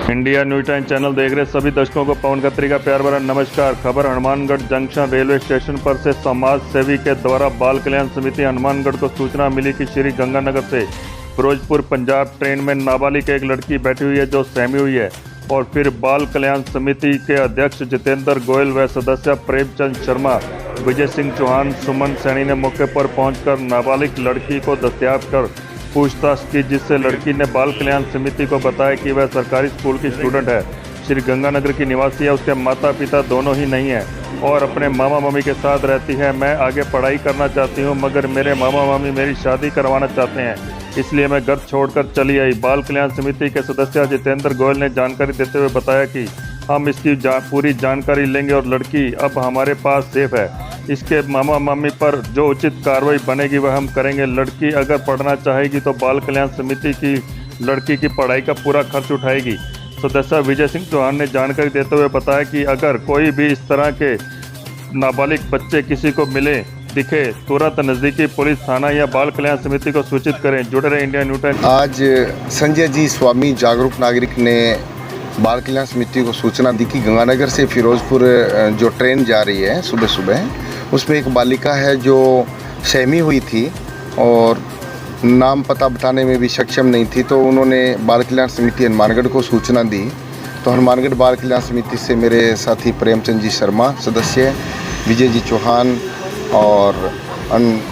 India news time channel देख रहे सभी दर्शकों को पवन खत्री का प्यार भरा नमस्कार। खबर हनुमानगढ़ जंक्शन रेलवे स्टेशन पर से समाज सेवी के द्वारा बाल कल्याण समिति हनुमानगढ़ को सूचना मिली कि श्री गंगानगर से फिरोजपुर पंजाब ट्रेन में नाबालिग एक लड़की बैठी हुई है जो सहमी हुई है। और फिर बाल कल्याण समिति के अध्यक्ष जितेंद्र गोयल व सदस्य प्रेमचंद शर्मा, विजय सिंह चौहान, सुमन सैनी ने मौके पर पहुंचकर नाबालिग लड़की को दस्तयाब कर पूछताछ की, जिससे लड़की ने बाल कल्याण समिति को बताया कि वह सरकारी स्कूल की स्टूडेंट है, श्री गंगानगर की निवासी है, उसके माता पिता दोनों ही नहीं हैं और अपने मामा मामी के साथ रहती है। मैं आगे पढ़ाई करना चाहती हूं मगर मेरे मामा मामी मेरी शादी करवाना चाहते हैं, इसलिए मैं घर छोड़कर चली आई। बाल कल्याण समिति के सदस्य जितेंद्र गोयल ने जानकारी देते हुए बताया कि हम इसकी पूरी जानकारी लेंगे और लड़की अब हमारे पास सेफ है। इसके मामा मामी पर जो उचित कार्रवाई बनेगी वह हम करेंगे। लड़की अगर पढ़ना चाहेगी तो बाल कल्याण समिति की लड़की की पढ़ाई का पूरा खर्च उठाएगी। सदस्य विजय सिंह चौहान ने जानकारी देते हुए बताया कि अगर कोई भी इस तरह के नाबालिग बच्चे किसी को मिले दिखे तुरंत नज़दीकी पुलिस थाना या बाल कल्याण समिति को सूचित करें। जुड़े रहे इंडिया न्यूज़ टाइम। आज संजय जी स्वामी जागरूक नागरिक ने बाल कल्याण समिति को सूचना दी कि गंगानगर से फिरोजपुर जो ट्रेन जा रही है सुबह सुबह, उसमें एक बालिका है जो सहमी हुई थी और नाम पता बताने में भी सक्षम नहीं थी। तो उन्होंने बाल कल्याण समिति हनुमानगढ़ को सूचना दी। तो हनुमानगढ़ बाल कल्याण समिति से मेरे साथी प्रेमचंद जी शर्मा सदस्य, विजय जी चौहान और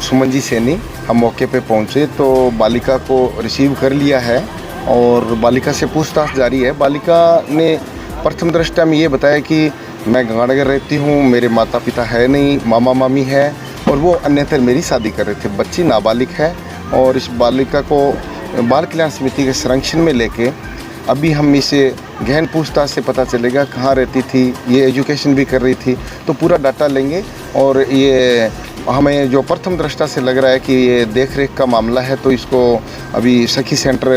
सुमन जी सैनी हम मौके पे पहुंचे। तो बालिका को रिसीव कर लिया है और बालिका से पूछताछ जारी है। बालिका ने प्रथम दृष्टया में ये बताया कि मैं गंगानगर रहती हूँ, मेरे माता पिता है नहीं, मामा मामी है और वो अन्यतर मेरी शादी कर रहे थे। बच्ची नाबालिग है और इस बालिका को बाल कल्याण समिति के संरक्षण में लेके अभी हम इसे गहन पूछताछ से पता चलेगा कहाँ रहती थी, ये एजुकेशन भी कर रही थी, तो पूरा डाटा लेंगे। और ये हमें जो प्रथम दृष्टा से लग रहा है कि ये देख रेख का मामला है, तो इसको अभी सखी सेंटर,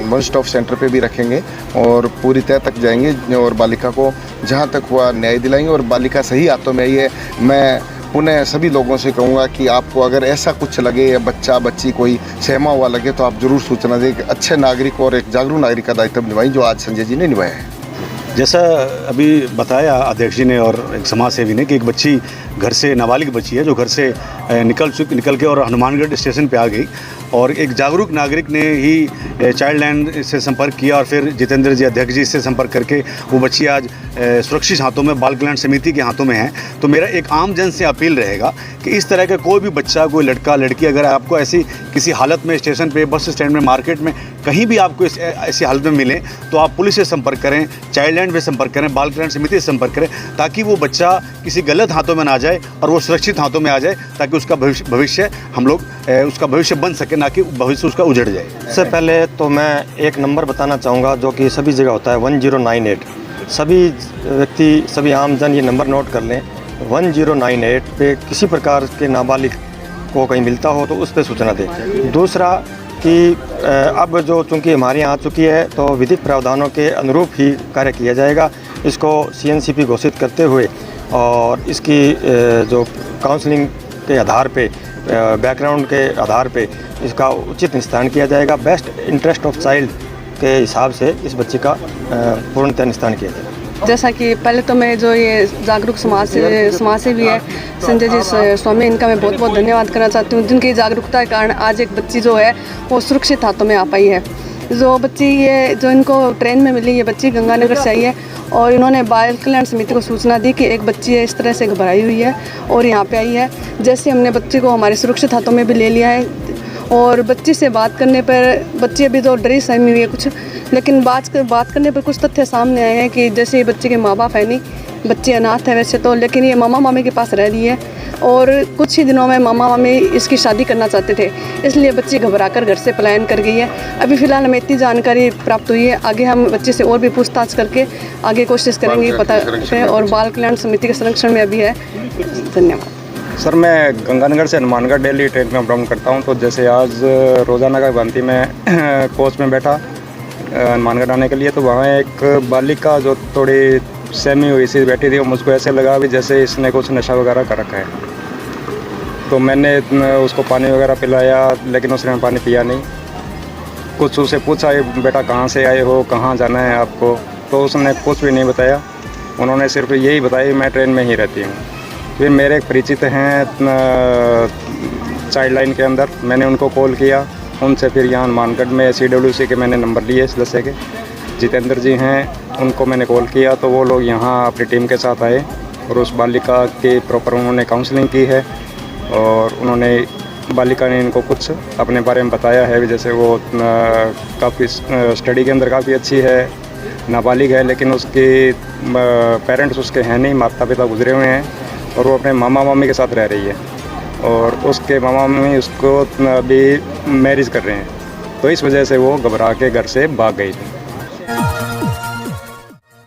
वन स्टॉप सेंटर पे भी रखेंगे और पूरी तय तक जाएंगे और बालिका को जहाँ तक हुआ न्याय दिलाएंगे। और बालिका सही हाथों में आई है। मैं पुनः सभी लोगों से कहूँगा कि आपको अगर ऐसा कुछ लगे या बच्चा बच्ची कोई सहमा हुआ लगे तो आप ज़रूर सूचना दें। एक अच्छे नागरिक और एक जागरूक नागरिक का दायित्व निभाएं जो आज संजय जी ने निभाया है। जैसा अभी बताया अध्यक्ष जी ने और एक समाज सेवी ने कि एक बच्ची घर से, नाबालिग बच्ची है जो घर से निकल के और हनुमानगढ़ स्टेशन पे आ गई और एक जागरूक नागरिक ने ही चाइल्ड लाइन से संपर्क किया और फिर जितेंद्र जी अध्यक्ष जी से संपर्क करके वो बच्ची आज सुरक्षित हाथों में, बाल कल्याण समिति के हाथों में है। तो मेरा एक आम जन से अपील रहेगा कि इस तरह का कोई भी बच्चा, कोई लड़का लड़की अगर आपको ऐसी किसी हालत में स्टेशन पे, बस स्टैंड में, मार्केट में कहीं भी आपको ऐसी हालत में मिले तो आप पुलिस से संपर्क करें, चाइल्ड लाइन पे संपर्क करें, बाल कल्याण समिति से संपर्क करें, ताकि वो बच्चा किसी गलत हाथों में ना जाए और वो सुरक्षित हाथों में आ जाए, ताकि उसका भविष्य हम लोग उसका भविष्य बन सके, ना कि भविष्य उसका उजड़ जाए। सबसे पहले तो मैं एक नंबर बताना चाहूँगा जो कि सभी जगह होता है, 1098। सभी व्यक्ति, सभी आमजन ये नंबर नोट कर लें। 1098 पे किसी प्रकार के नाबालिग को कहीं मिलता हो तो उस पर सूचना दें। दूसरा कि अब जो चूँकि हमारे यहाँ आ चुकी है तो विधिक प्रावधानों के अनुरूप ही कार्य किया जाएगा। इसको CNCP घोषित करते हुए और इसकी जो काउंसलिंग के आधार पे, बैकग्राउंड के आधार पे इसका उचित निस्तारण किया जाएगा। बेस्ट इंटरेस्ट ऑफ चाइल्ड के हिसाब से इस बच्चे का पूर्णतः निस्तारण किया जाएगा। जैसा कि पहले तो मैं जो ये जागरूक समाज से भी है संजय जी स्वामी, इनका मैं बहुत बहुत धन्यवाद करना चाहती हूँ, जिनकी जागरूकता के कारण आज एक बच्ची जो है वो सुरक्षित हाथों में आ पाई है। जो बच्ची ये जो इनको ट्रेन में मिली, ये बच्ची गंगानगर से आई है और इन्होंने बाल कल्याण समिति को सूचना दी कि एक बच्ची है इस तरह से घबराई हुई है और यहाँ पे आई है। जैसे हमने बच्ची को हमारे सुरक्षित हाथों में भी ले लिया है और बच्ची से बात करने पर बच्ची अभी तो डरी सहमी हुई है कुछ, लेकिन बात करने पर कुछ तथ्य सामने आए हैं कि जैसे ये बच्चे के माँ बाप है नहीं, बच्ची अनाथ है वैसे तो, लेकिन ये मामा मामी के पास रह रही है और कुछ ही दिनों में मामा मामी इसकी शादी करना चाहते थे, इसलिए बच्ची घबराकर घर से पलायन कर गई है। अभी फ़िलहाल हमें इतनी जानकारी प्राप्त हुई है, आगे हम बच्चे से और भी पूछताछ करके आगे कोशिश करेंगे पता करें और बाल कल्याण समिति के संरक्षण में अभी है। धन्यवाद सर। मैं गंगानगर से हनुमानगढ़ डेली ट्रेन में अप डाउन करता हूँ। तो जैसे आज रोज़ाना का भांति में कोच में बैठा हनुमानगढ़ आने के लिए, तो वहाँ एक बालिका जो थोड़ी सहमी हुई सी बैठी थी, मुझको ऐसे लगा भी जैसे इसने कुछ नशा वगैरह कर रखा है। तो मैंने उसको पानी वगैरह पिलाया, लेकिन उसने पानी पिया नहीं। कुछ उससे पूछा, बेटा कहाँ से आए हो, कहाँ जाना है आपको, तो उसने कुछ भी नहीं बताया। उन्होंने सिर्फ यही बताया कि मैं ट्रेन में ही रहती हूँ। फिर मेरे एक परिचित हैं चाइल्ड लाइन के अंदर, मैंने उनको कॉल किया। उनसे फिर यहाँ हनुमानगढ़ में CWC के मैंने नंबर लिए सदस्य के, जितेंद्र जी हैं, उनको मैंने कॉल किया तो वो लोग यहाँ अपनी टीम के साथ आए और उस बालिका के प्रॉपर उन्होंने काउंसलिंग की है और उन्होंने बालिका ने इनको कुछ अपने बारे में बताया है। जैसे वो काफ़ी स्टडी के अंदर काफ़ी अच्छी है, नाबालिग है, लेकिन उसके पेरेंट्स उसके हैं नहीं, माता पिता गुजरे हुए हैं और वो अपने मामा मामी के साथ रह रही है और उसके मामा मामी उसको अभी मैरिज कर रहे हैं। तो इस वजह से वो घबरा के घर से भाग गई थी।